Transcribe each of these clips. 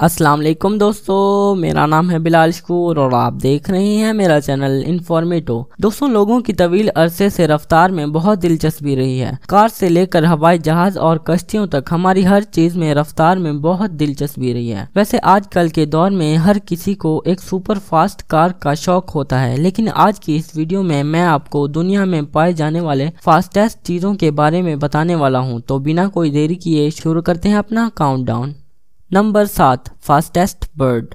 अस्सलाम वालेकुम दोस्तों, मेरा नाम है बिलाल शकूर और आप देख रहे हैं मेरा चैनल इन्फॉर्मेटो। दोस्तों, लोगों की तवील अरसे से रफ्तार में बहुत दिलचस्पी रही है। कार से लेकर हवाई जहाज और कश्तियों तक हमारी हर चीज में रफ्तार में बहुत दिलचस्पी रही है। वैसे आजकल के दौर में हर किसी को एक सुपर फास्ट कार का शौक होता है, लेकिन आज की इस वीडियो में मैं आपको दुनिया में पाए जाने वाले फास्टेस्ट चीजों के बारे में बताने वाला हूँ। तो बिना कोई देरी किए शुरू करते हैं अपना काउंटडाउन। Number 7, fastest bird.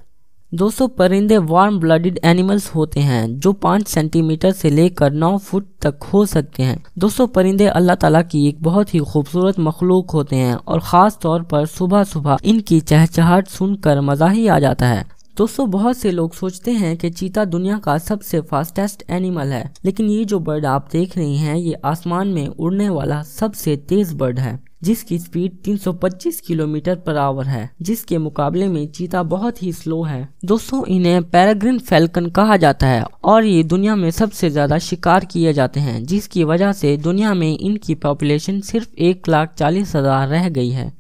दोस्तों, परिंदे वार्म ब्लडेड एनिमल्स होते हैं जो 5 सेंटीमीटर से लेकर 9 फुट तक हो सकते हैं। दोस्तों, परिंदे अल्लाह ताला की एक बहुत ही खूबसूरत मखलूक होते हैं और ख़ास तौर पर सुबह सुबह इनकी चहचहाट सुनकर मज़ा ही आ जाता है। दोस्तों, बहुत से लोग सोचते हैं कि चीता दुनिया का सबसे फास्टेस्ट एनिमल है, लेकिन ये जो बर्ड आप देख रहे हैं ये आसमान में उड़ने वाला सबसे तेज बर्ड है, जिसकी स्पीड 325 किलोमीटर पर आवर है, जिसके मुकाबले में चीता बहुत ही स्लो है। दोस्तों, इन्हें पेरेग्रिन फैल्कन कहा जाता है और ये दुनिया में सबसे ज्यादा शिकार किए जाते हैं, जिसकी वजह से दुनिया में इनकी पॉपुलेशन सिर्फ 1,40,000 रह गई है।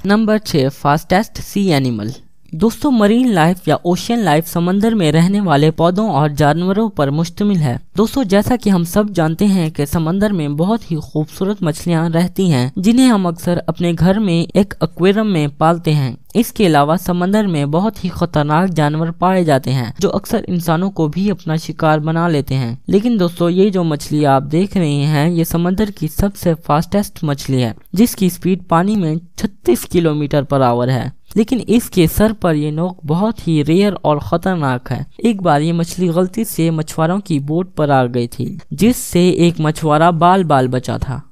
नंबर 6, फास्टेस्ट सी एनिमल। दोस्तों, मरीन लाइफ या ओशियन लाइफ समंदर में रहने वाले पौधों और जानवरों पर मुश्तमिल है। दोस्तों, जैसा कि हम सब जानते हैं कि समंदर में बहुत ही खूबसूरत मछलियां रहती हैं, जिन्हें हम अक्सर अपने घर में एक एक्वेरियम में पालते हैं। इसके अलावा समंदर में बहुत ही खतरनाक जानवर पाए जाते हैं जो अक्सर इंसानों को भी अपना शिकार बना लेते हैं। लेकिन दोस्तों, ये जो मछली आप देख रहे हैं ये समंदर की सबसे फास्टेस्ट मछली है, जिसकी स्पीड पानी में 36 किलोमीटर पर आवर है। लेकिन इसके सर पर ये नोक बहुत ही रेयर और खतरनाक है। एक बार ये मछली गलती से मछुआरों की बोट पर आ गई थी, जिससे एक मछुआरा बाल बाल बचा था।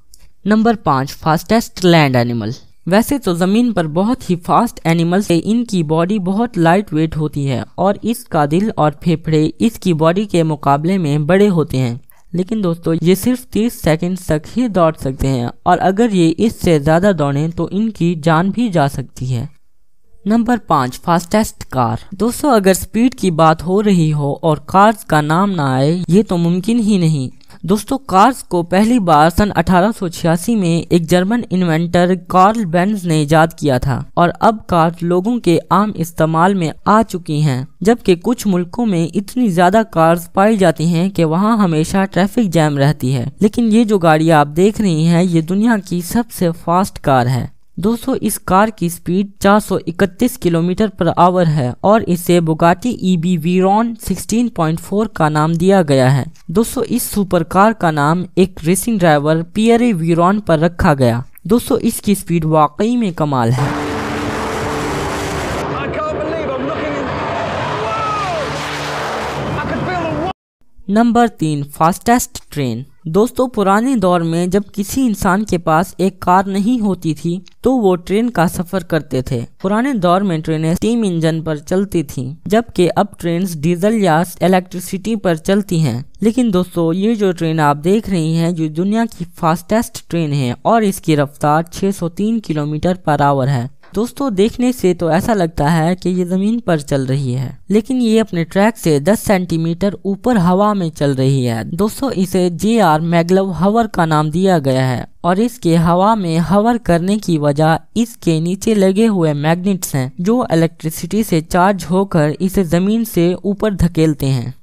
Number 5, fastest land animal. वैसे तो जमीन पर बहुत ही फास्ट एनिमल्स है, इनकी बॉडी बहुत लाइट वेट होती है और इसका दिल और फेफड़े इसकी बॉडी के मुकाबले में बड़े होते हैं। लेकिन दोस्तों, ये सिर्फ 30 सेकंड तक ही दौड़ सकते हैं और अगर ये इससे ज्यादा दौड़ें तो इनकी जान भी जा सकती है। Number 5, fastest car. दोस्तों, अगर स्पीड की बात हो रही हो और कार्स का नाम ना आए ये तो मुमकिन ही नहीं। दोस्तों, कार्स को पहली बार सन 1886 में एक जर्मन इन्वेंटर कार्ल बेंज ने इजाद किया था और अब कार्स लोगों के आम इस्तेमाल में आ चुकी हैं, जबकि कुछ मुल्कों में इतनी ज्यादा कार्स पाई जाती हैं कि वहां हमेशा ट्रैफिक जैम रहती है। लेकिन ये जो गाड़ी आप देख रही हैं ये दुनिया की सबसे फास्ट कार है। दोस्तों, इस कार की स्पीड 431 किलोमीटर पर आवर है और इसे बुगाटी EB वीरॉन 16.4 का नाम दिया गया है। दोस्तों, इस सुपर कार का नाम एक रेसिंग ड्राइवर पियरे वीरॉन पर रखा गया। दोस्तों, इसकी स्पीड वाकई में कमाल है। Number 3, fastest train. दोस्तों, पुराने दौर में जब किसी इंसान के पास एक कार नहीं होती थी तो वो ट्रेन का सफर करते थे। पुराने दौर में ट्रेनें स्टीम इंजन पर चलती थीं, जबकि अब ट्रेन्स डीजल या इलेक्ट्रिसिटी पर चलती हैं। लेकिन दोस्तों, ये जो ट्रेन आप देख रही हैं जो दुनिया की फास्टेस्ट ट्रेन है और इसकी रफ्तार 603 किलोमीटर पर आवर है। दोस्तों, देखने से तो ऐसा लगता है कि ये जमीन पर चल रही है, लेकिन ये अपने ट्रैक से 10 सेंटीमीटर ऊपर हवा में चल रही है। दोस्तों, इसे JR मैग्लेव हवर का नाम दिया गया है और इसके हवा में हवर करने की वजह इसके नीचे लगे हुए मैग्नेट्स हैं जो इलेक्ट्रिसिटी से चार्ज होकर इसे जमीन से ऊपर धकेलते हैं।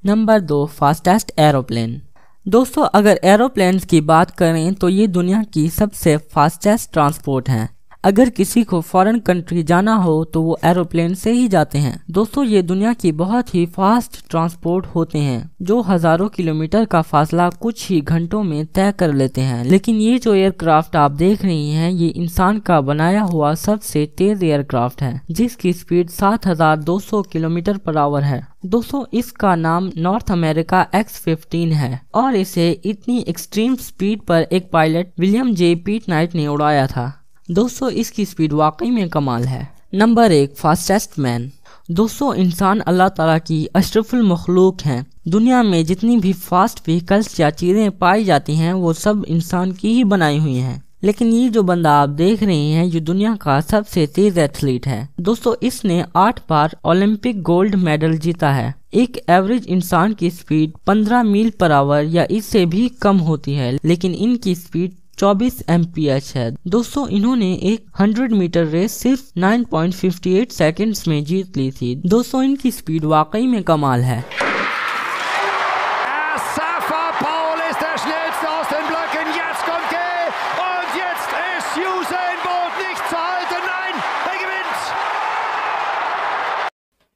Number 2, fastest aeroplane. दोस्तों, अगर एरोप्लेन्स की बात करें तो ये दुनिया की सबसे फास्टेस्ट ट्रांसपोर्ट है। अगर किसी को फॉरेन कंट्री जाना हो तो वो एरोप्लेन से ही जाते हैं। दोस्तों, ये दुनिया की बहुत ही फास्ट ट्रांसपोर्ट होते हैं जो हजारों किलोमीटर का फासला कुछ ही घंटों में तय कर लेते हैं। लेकिन ये जो एयरक्राफ्ट आप देख रही हैं ये इंसान का बनाया हुआ सबसे तेज एयरक्राफ्ट है, जिसकी स्पीड 7,200 किलोमीटर पर आवर है। दोस्तों, इसका नाम नॉर्थ अमेरिका X-15 है और इसे इतनी एक्सट्रीम स्पीड पर एक पायलट विलियम J. पीटनाइट ने उड़ाया था। दोस्तों, इसकी स्पीड वाकई में कमाल है। Number 1, fastest man. दोस्तों, इंसान अल्लाह ताला की अशरफुल मखलूक हैं। दुनिया में जितनी भी फास्ट व्हीकल्स या चीजें पाई जाती हैं वो सब इंसान की ही बनाई हुई हैं। लेकिन ये जो बंदा आप देख रहे हैं ये दुनिया का सबसे तेज एथलीट है। दोस्तों, इसने 8 बार ओलंपिक गोल्ड मेडल जीता है। एक एवरेज इंसान की स्पीड 15 मील पर आवर या इससे भी कम होती है, लेकिन इनकी स्पीड 24 mph है। दोस्तों इन्होंने एक 100 मीटर रेस सिर्फ 9.58 सेकंड्स में जीत ली थी। दोस्तों इनकी स्पीड वाकई में कमाल है।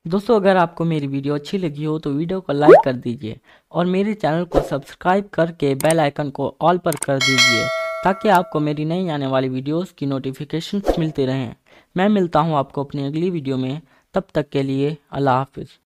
दोस्तों अगर आपको मेरी वीडियो अच्छी लगी हो तो वीडियो को लाइक कर दीजिए और मेरे चैनल को सब्सक्राइब करके बेल आइकन को ऑल पर कर दीजिए ताकि आपको मेरी नई आने वाली वीडियोस की नोटिफिकेशंस मिलते रहें। मैं मिलता हूं आपको अपनी अगली वीडियो में, तब तक के लिए अल्लाह हाफिज़।